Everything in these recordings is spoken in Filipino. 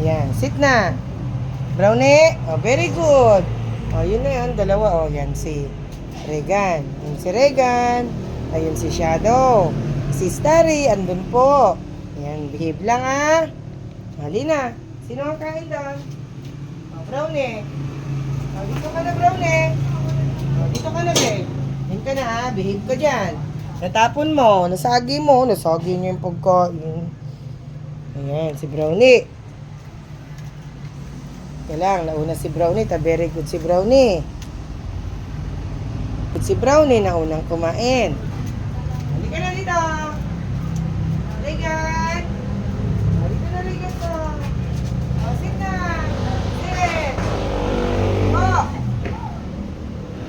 Yan, sit na. Brownie. Oh, very good. Oh, yun na yan. Dalawa. Oh, yan si Regan. Yun si Regan. Ayun si Shadow. Si Starry, andun po. Yan, behave lang ah. Halina. Sino ang kain doon? Oh, Brownie. Oh, dito ka na, Brownie. Oh, dito ka na, babe. Yan ka na ha. Behave ka dyan. Natapon mo. Nasagi mo. Nasagi niyo yung pagkain. Ayan, si Brownie. Ito lang, nauna si Brownie. Very good si Brownie. Good si Brownie na unang kumain. Halika na dito. Regan. Halika na, Regan to. O, sit na. Sit. Oh.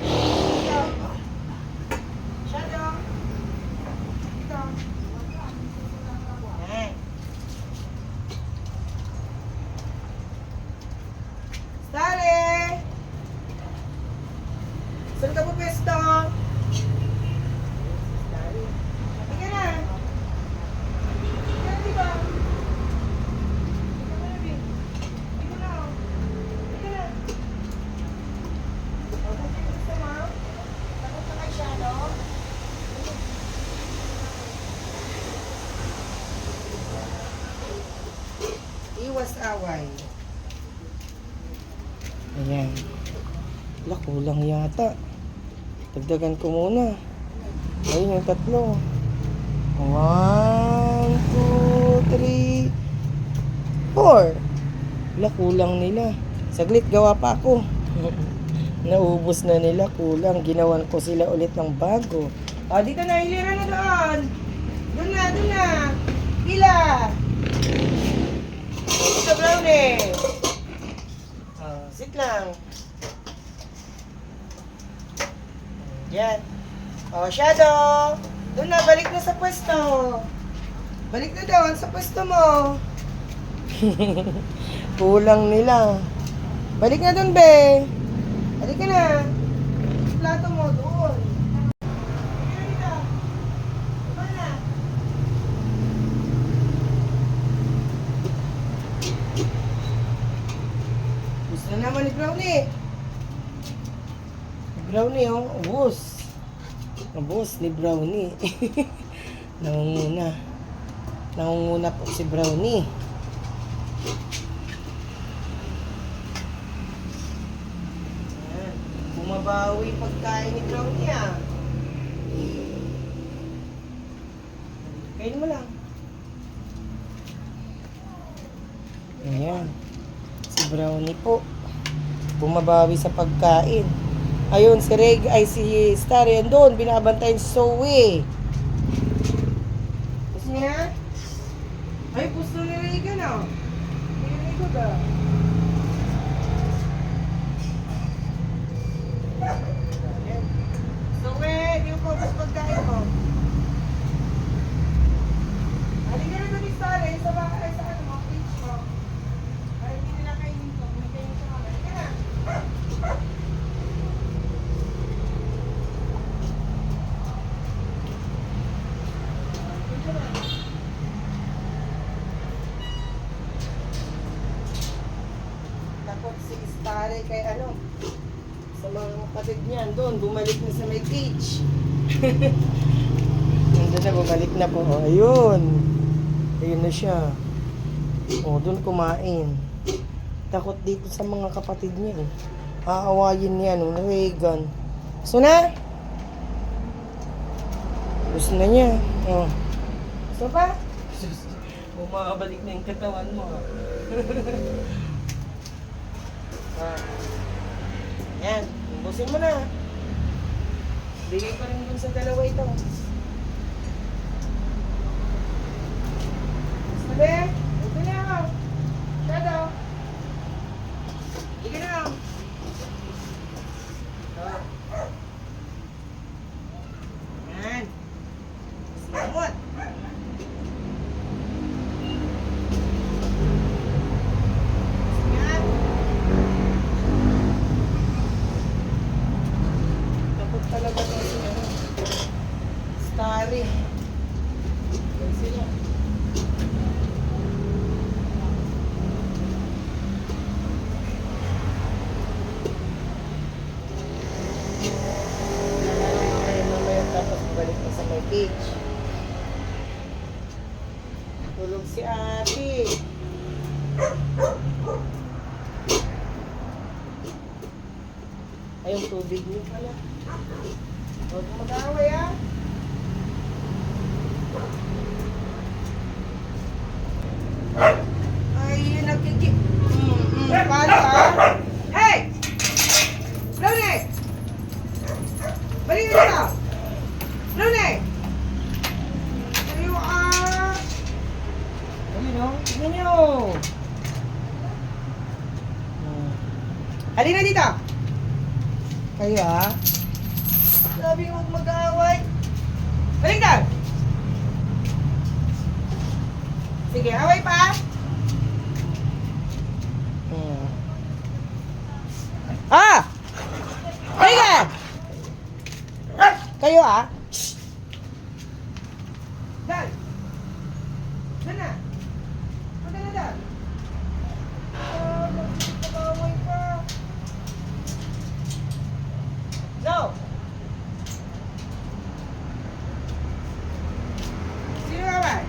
Dito. Shadow. Dito. Ayan. Starry. Saan ka po pesto? Starry. Halika na. Halika na dito. Halika na, babe. Halika na, oh. Halika na. O, kung gusto mo, takot ka kay Shadow. Iwas away. Ayan. Wala, kulang yata. Dagdagan ko muna. Ayun yung tatlo. 1, 2, 3, 4. Wala, kulang nila. Saglit, gawa pa ako. Naubos na nila, kulang. Ginawan ko sila ulit ng bago. Ah, dito na, hilira na doon. Doon na, doon na. Pila. Dito, Brownie. Ah, sit lang. Yan. Oh, Shadow. Doon na, balik na sa pwesto. Balik na doon sa pwesto mo. Kulang nila. Balik na doon, be. Balik ka na. Yung plato mo, doon. Balik na dito. Diba na? Gusto na naman ni Brownie. Brownie, oh. Ubus. Ubus ni Brownie. Nangunguna. Nangunguna po si Brownie. Ayan. Bumabawi pagkain ni Brownie, ah. Kain mo lang. Ayan. Si Brownie po. Bumabawi sa pagkain. Ayun, si Reg, ay si Starry doon, binabantayan si Zoe. Gusto niya? Ay, gusto ni Regan, oh. Hindi ko ba? Zoe, di ko pa pagkain mo. Halika na doon ni Starry, sa bahay, sa ano mo, page mo. Ay, hindi nila kainin ko. May kainin ko. Halika na. Takot si Starry kay ano, sa mga kapatid niyan doon, bumalik na sa may cage. Nandun na, bumalik na po. Oh, ayun. Ayun na siya. Oh, doon kumain. Takot dito sa mga kapatid niya. Eh. Aawayin niya, no, Regan. Gusto na? Gusto na niya. Oh. Gusto pa? Bumabalik na yung katawan mo. Ah. Yan. Umbusin mo na. Bigay ko rin dun sa dalawa ito. Gusto ba? Ito na ako. Shadow. Ika na ako. Ah. Yan. Simot. Yan. Takot talaga ito si ano. Starry. Yan sila. Big niyo pala. Huwag mo mag-aaway, ha? Ay, yun nagkiki... Paano, ha? Hey! Brownie! Balik dito! Brownie! Ayaw, ayun, o. Tignan niyo. Halina dito! Kayo, ha? Sabi huwag mag-aaway. Baliktad! Sige, away pa! Ah! Halika! Kayo, ha? Dan! Dan na! Punta na, Dan! Mag-aaway pa! No! Sino ka ba?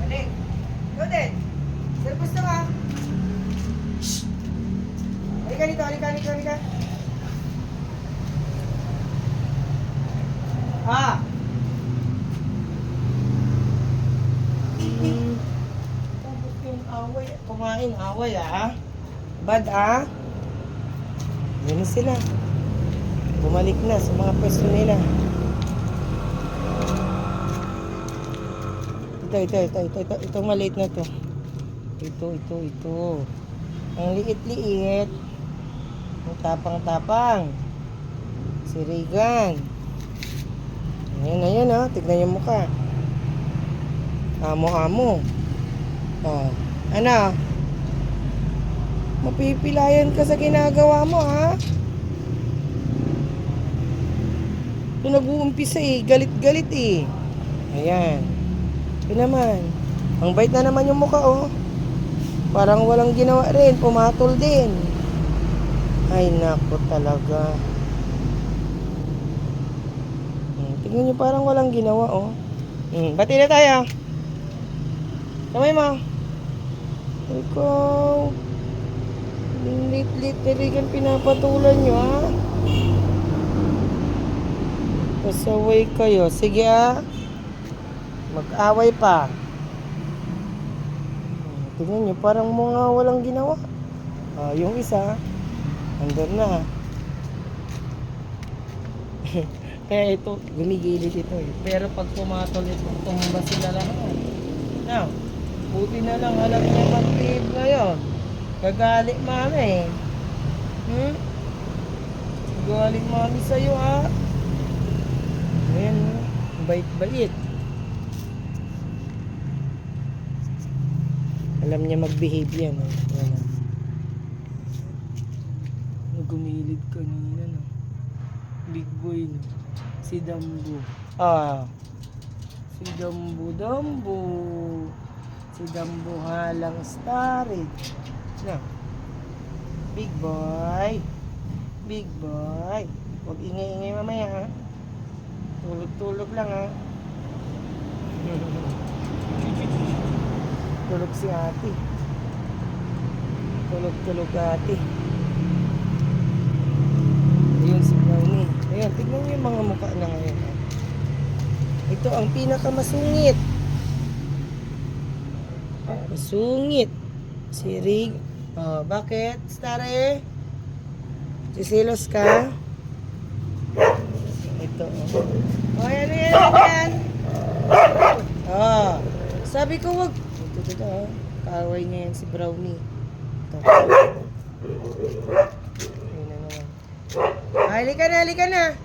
Balik! Ikaw din! Sir, gusto ka? Halika dito, halika. Ah! Tapos yung away, kumain away, ah. Bad, ah. Yun na sila. Bumalik na sa mga pwesto nila. Ito. Itong maliit na to. Ito. Ang liit-liit. Ang tapang-tapang. Si Regan. Ayan, oh. Tignan yung mukha. Amo-amo. Oh. Ano? Mapipilayan ka sa ginagawa mo, ha? Ito nag-uumpisa, eh. Galit-galit, eh. Ayan. Ito naman. Ang bait na naman yung mukha, oh. Parang walang ginawa rin. Pumatol din. Ay, nako talaga. Tingnan nyo, parang walang ginawa, oh. Bati na tayo. Kamay mo. Ikaw. Lit-lit na Regan pinapatulan nyo, ha? Pasaway kayo. Sige, ha? Mag-away pa. Tingnan nyo, parang mga walang ginawa. Yung isa, andun na. Kaya ito, gumigilid ito, eh. Pero pag pumatol ito, tumba sila lahat. Now, buti na lang, alam niya mag-tip ngayon. Gagalit mami. Gagalit mami sa'yo, ha? Ayan, bait-bait. Alam niya mag-behave yan. Ayan. Gumilid kanina, no? Big boy, no? Si Dambo. Si Dambo. Si Dambo halang starred. No? Big boy. Huwag ingay-ingay mamaya, ha? Tulog-tulog lang, ha? Tulog si ate. Tulog ate. Ayun si Brownie. Ayan, tignan niyo yung mga mukha na ngayon, ha? Ito ang pinakamasungit. Masungit. Si Rig. Bakit? Stare? Sisilos ka? Ito, oh. Ano yan? Sabi ko wag. Ito, oh. Kaaway niya yan si Brownie. Ito. Ayun na naman. Halika na.